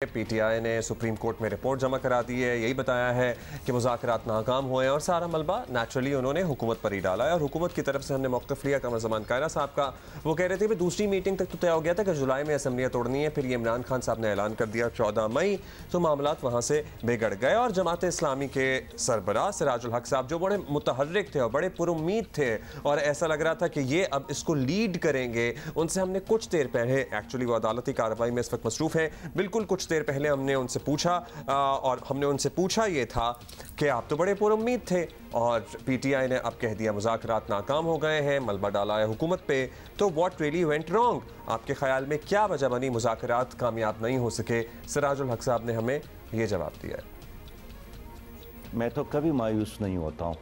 PTI ने supreme court में report जमा करा दी है। यही बताया है कि मुज़ाकरात नाकाम हुए हैं और सारा मलबा नेचुरली उन्होंने हुकूमत पर ही डाला है। और हुकूमत की तरफ से हमने मौक़िफ़ लिया कमर ज़मान कायरा साहब का। वो कह रहे थे कि दूसरी मीटिंग तक तो तय हो गया था कि जुलाई में असम्बलियाँ तोड़नी है। फिर ये इमरान खान साहब ने ऐलान कर दिया 14 मई, तो मामलात वहाँ से बिगड़ गए। और जमात इस्लामी के सरबराह सिराजुल हक साहब जो बड़े मुतहर्रिक थे और बड़े पुरुम्मीद थे और ऐसा लग रहा था कि ये अब इसको लीड करेंगे, उनसे हमने कुछ देर पहले, एक्चुअली वो अदालती कार्रवाई में इस वक्त मसरूफ़ है, बिल्कुल कुछ देर पहले हमने उनसे पूछा और हमने उनसे पूछा ये था कि आप तो बड़े पुरुम्मीद थे और पीटीआई ने अब कह दिया मुज़ाकरात नाकाम हो गए हैं, मलबा डाला है हुकूमत पे, तो व्हाट रियली वेंट रॉन्ग? आपके ख्याल में क्या वजह बनी मुज़ाकरात कामयाब नहीं हो सके? सिराजुल हक साहब ने हमें ये जवाब दिया है। मैं तो कभी मायूस नहीं होता हूँ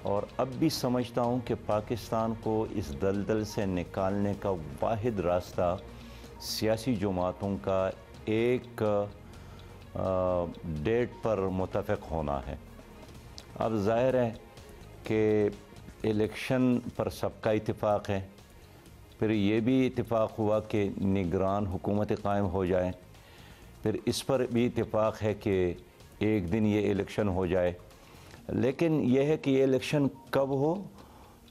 और अब भी समझता हूँ कि पाकिस्तान को इस दलदल से निकालने का वाहिद रास्ता सियासी जमातों का एक डेट पर मुत्तफ़िक़ होना है। अब ज़ाहिर है कि इलेक्शन पर सबका इत्तेफाक है, फिर ये भी इत्तेफाक हुआ कि निगरान हुकूमत कायम हो जाए, फिर इस पर भी इत्तेफाक है कि एक दिन ये इलेक्शन हो जाए। लेकिन यह है कि ये इलेक्शन कब हो,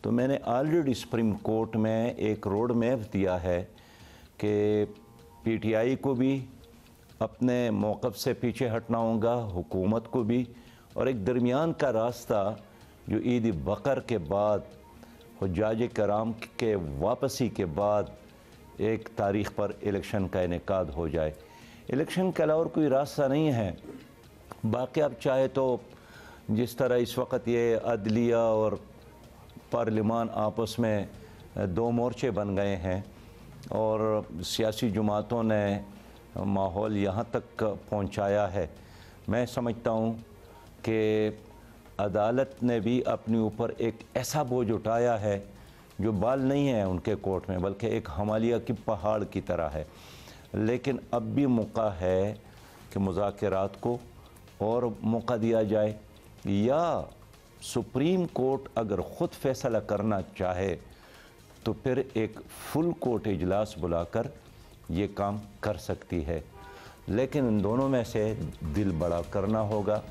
तो मैंने ऑलरेडी सुप्रीम कोर्ट में एक रोड मैप दिया है कि पीटीआई को भी अपने मौक़िफ़ से पीछे हटना होगा, हुकूमत को भी, और एक दरमियान का रास्ता जो ईद बकर के बाद हुज्जाज कराम के वापसी के बाद एक तारीख़ पर इलेक्शन का इनेकाद हो जाए। इलेक्शन के अलावा और कोई रास्ता नहीं है। बाकी अब चाहे तो जिस तरह इस वक्त ये अदलिया और पार्लिमान आपस में दो मोर्चे बन गए हैं और सियासी जमातों ने माहौल यहाँ तक पहुँचाया है, मैं समझता हूँ कि अदालत ने भी अपने ऊपर एक ऐसा बोझ उठाया है जो बाल नहीं है उनके कोर्ट में, बल्कि एक हिमालय की पहाड़ की तरह है। लेकिन अब भी मौका है कि मुज़ाकरात को और मौका दिया जाए, या सुप्रीम कोर्ट अगर ख़ुद फैसला करना चाहे तो फिर एक फुल कोर्ट इजलास बुलाकर ये काम कर सकती है। लेकिन इन दोनों में से दिल बड़ा करना होगा।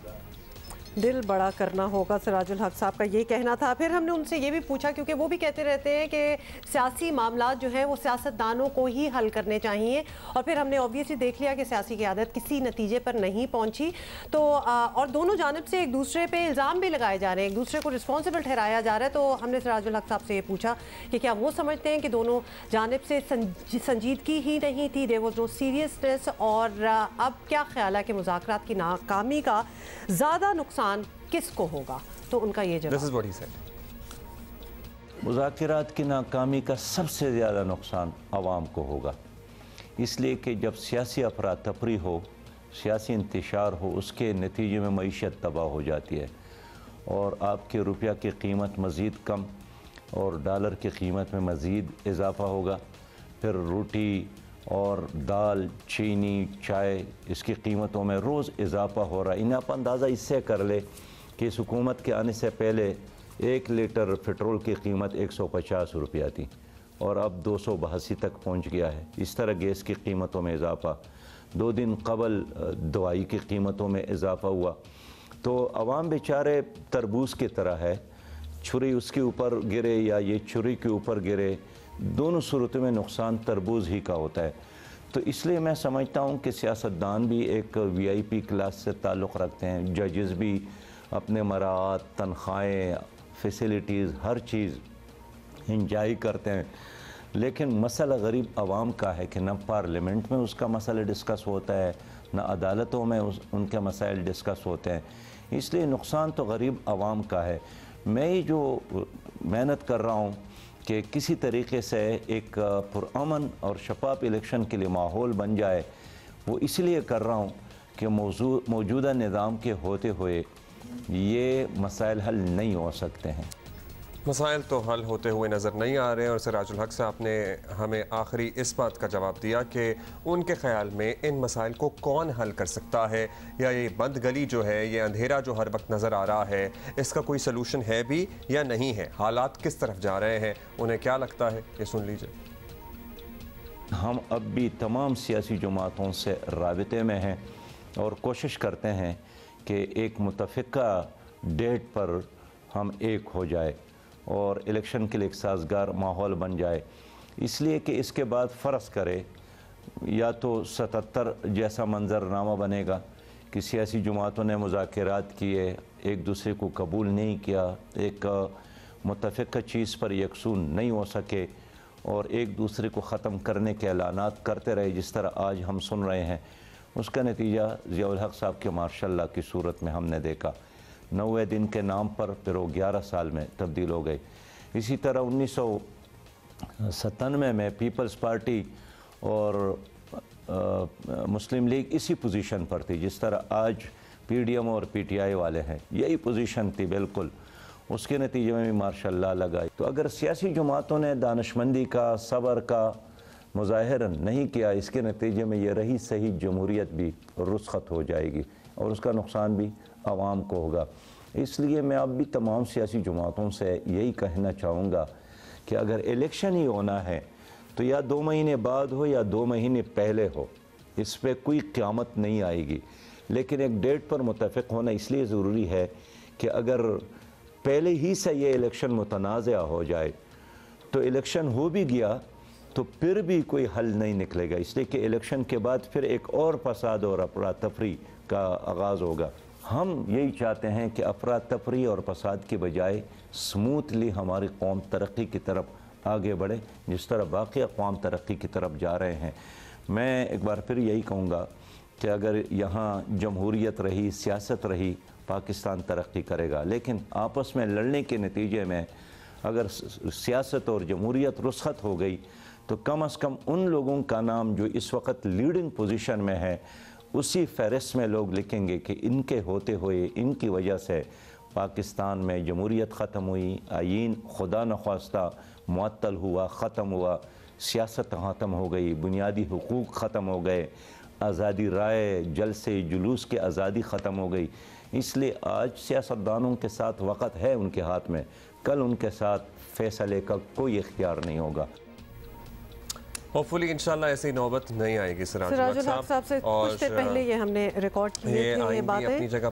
दिल बड़ा करना होगा, सिराजुल हक साहब का ये कहना था। फिर हमने उनसे ये भी पूछा, क्योंकि वो भी कहते रहते हैं कि सियासी मामला जो है वो सियासतदानों को ही हल करने चाहिए, और फिर हमने ऑब्वियसली देख लिया कि सियासी क़यादत किसी नतीजे पर नहीं पहुंची। तो और दोनों जानिब से एक दूसरे पे इल्ज़ाम भी लगाए जा रहे हैं, एक दूसरे को रिस्पॉन्सिबल ठहराया जा रहा है। तो हमने सिराजुल हक साहब से ये पूछा कि क्या वो समझते हैं कि दोनों जानिब से संजीदगी ही नहीं थी, देयर वाज नो सीरियसनेस, और अब क्या ख्याल है कि मुज़ाकरात की नाकामी का ज़्यादा नुकसान किसको होगा? तो उनका ये जवाब, मुज़ाकरात की नाकामी का सबसे ज़्यादा नुकसान आवाम को होगा, इसलिए कि जब सियासी अफरा तफरी हो, सियासी इंतशार हो, उसके नतीजे में मईशत तबाह हो जाती है और आपके रुपया की कीमत मज़ीद कम और डॉलर की कीमत में मज़ीद इजाफ़ा होगा। फिर रोटी और दाल, चीनी, चाय, इसकी कीमतों में रोज़ इजाफ़ा हो रहा है। इन्हें आप अंदाज़ा इससे कर ले कि इस हुकूमत के आने से पहले 1 लीटर पेट्रोल की कीमत 150 रुपया थी और अब 282 तक पहुंच गया है। इस तरह गैस की कीमतों में इजाफ़ा, 2 दिन कबल दवाई की कीमतों में इजाफ़ा हुआ। तो अवाम बेचारे तरबूज की तरह है, छुरी उसके ऊपर गिरे या ये छुरी के ऊपर गिरे, दोनों सूरतों में नुकसान तरबूज ही का होता है। तो इसलिए मैं समझता हूँ कि सियासतदान भी एक VIP क्लास से ताल्लुक़ रखते हैं, जजेस भी अपने मरात, तनख्वाहें, फैसिलिटीज़, हर चीज़ इंजॉय करते हैं। लेकिन मसला गरीब आवाम का है कि न पार्लियामेंट में उसका मसला डिस्कस होता है, न अदालतों में उनके मसाइल डिस्कस होते हैं। इसलिए नुकसान तो गरीब आवाम का है। मैं ये जो मेहनत कर रहा हूँ कि किसी तरीके से एक पुरअमन और शफाफ इलेक्शन के लिए माहौल बन जाए, वो इसलिए कर रहा हूँ कि मौजूदा निज़ाम के होते हुए ये मसाइल हल नहीं हो सकते हैं। मसाइल तो हल होते हुए नज़र नहीं आ रहे हैं। और सिराजुल हक साहब ने हमें आखिरी इस बात का जवाब दिया कि उनके ख़्याल में इन मसाइल को कौन हल कर सकता है, या ये बंद गली जो है, ये अंधेरा जो हर वक्त नज़र आ रहा है, इसका कोई सलूशन है भी या नहीं है, हालात किस तरफ जा रहे हैं, उन्हें क्या लगता है, ये सुन लीजिए। हम अब भी तमाम सियासी जमातों से राबिते में हैं और कोशिश करते हैं कि एक मुतफ़िका डेट पर हम एक हो जाए और इलेक्शन के लिए एक साजगार माहौल बन जाए। इसलिए कि इसके बाद फ़र्ज़ करे या तो 77 जैसा मंजरनामा बनेगा कि सियासी जमातों ने मुज़ाकरात किए, एक दूसरे को कबूल नहीं किया, एक मुतफ़िका चीज़ पर यकसून नहीं हो सके और एक दूसरे को ख़त्म करने के ऐलानात करते रहे, जिस तरह आज हम सुन रहे हैं। उसका नतीजा ज़ियाउल हक़ साहब के मार्शल लॉ की सूरत में हमने देखा। 90 दिन के नाम पर फिर वो 11 साल में तब्दील हो गए। इसी तरह 1997 में पीपल्स पार्टी और मुस्लिम लीग इसी पोजीशन पर थी, जिस तरह आज PDM और PTI वाले हैं, यही पोजीशन थी बिल्कुल। उसके नतीजे में भी मार्शल लॉ लगाई। तो अगर सियासी जमातों ने दानिशमंदी का, सब्र का मुजाहिरा नहीं किया, इसके नतीजे में ये रही सही जमहूरियत भी रुस्खत हो जाएगी और उसका नुकसान भी आवाम को होगा। इसलिए मैं अब भी तमाम सियासी जमातों से यही कहना चाहूँगा कि अगर इलेक्शन ही होना है तो या 2 महीने बाद हो या 2 महीने पहले हो, इस पर कोई क़यामत नहीं आएगी। लेकिन एक डेट पर मुतफ़िक होना इसलिए ज़रूरी है कि अगर पहले ही से ये इलेक्शन मुतनाज़ा हो जाए तो इलेक्शन हो भी गया तो फिर भी कोई हल नहीं निकलेगा, इसलिए कि इलेक्शन के बाद फिर एक और फसाद और अफरा तफरी का आगाज़ होगा। हम यही चाहते हैं कि अफरा तफरी और फसाद की बजाय स्मूथली हमारी कौम तरक्की की तरफ आगे बढ़े, जिस तरह बाकी अक़वाम तरक्की की तरफ जा रहे हैं। मैं एक बार फिर यही कहूँगा कि अगर यहाँ जमहूरियत रही, सियासत रही, पाकिस्तान तरक्की करेगा। लेकिन आपस में लड़ने के नतीजे में अगर सियासत और जमहूरियत रुस्खत हो गई तो कम से कम उन लोगों का नाम जो इस वक्त लीडिंग पोजीशन में है, उसी फहरिस्त में लोग लिखेंगे कि इनके होते हुए, इनकी वजह से पाकिस्तान में जमहूरियत ख़त्म हुई, आईन खुदा नख्वास्ता मुअत्तल हुआ, ख़त्म हुआ, सियासत ख़त्म हो गई, बुनियादी हुकूक ख़त्म हो गए, आज़ादी राय, जलसे जुलूस की आज़ादी ख़त्म हो गई। इसलिए आज सियासतदानों के साथ वक़्त है उनके हाथ में, कल उनके साथ फैसले का कोई इख्तियार नहीं होगा। होपफुली इंशाल्लाह ऐसी नौबत नहीं आएगी। सिराजुल हक़ साहब से कुछ देर पहले ये हमने रिकॉर्ड की थी ये बातें। अपनी जगह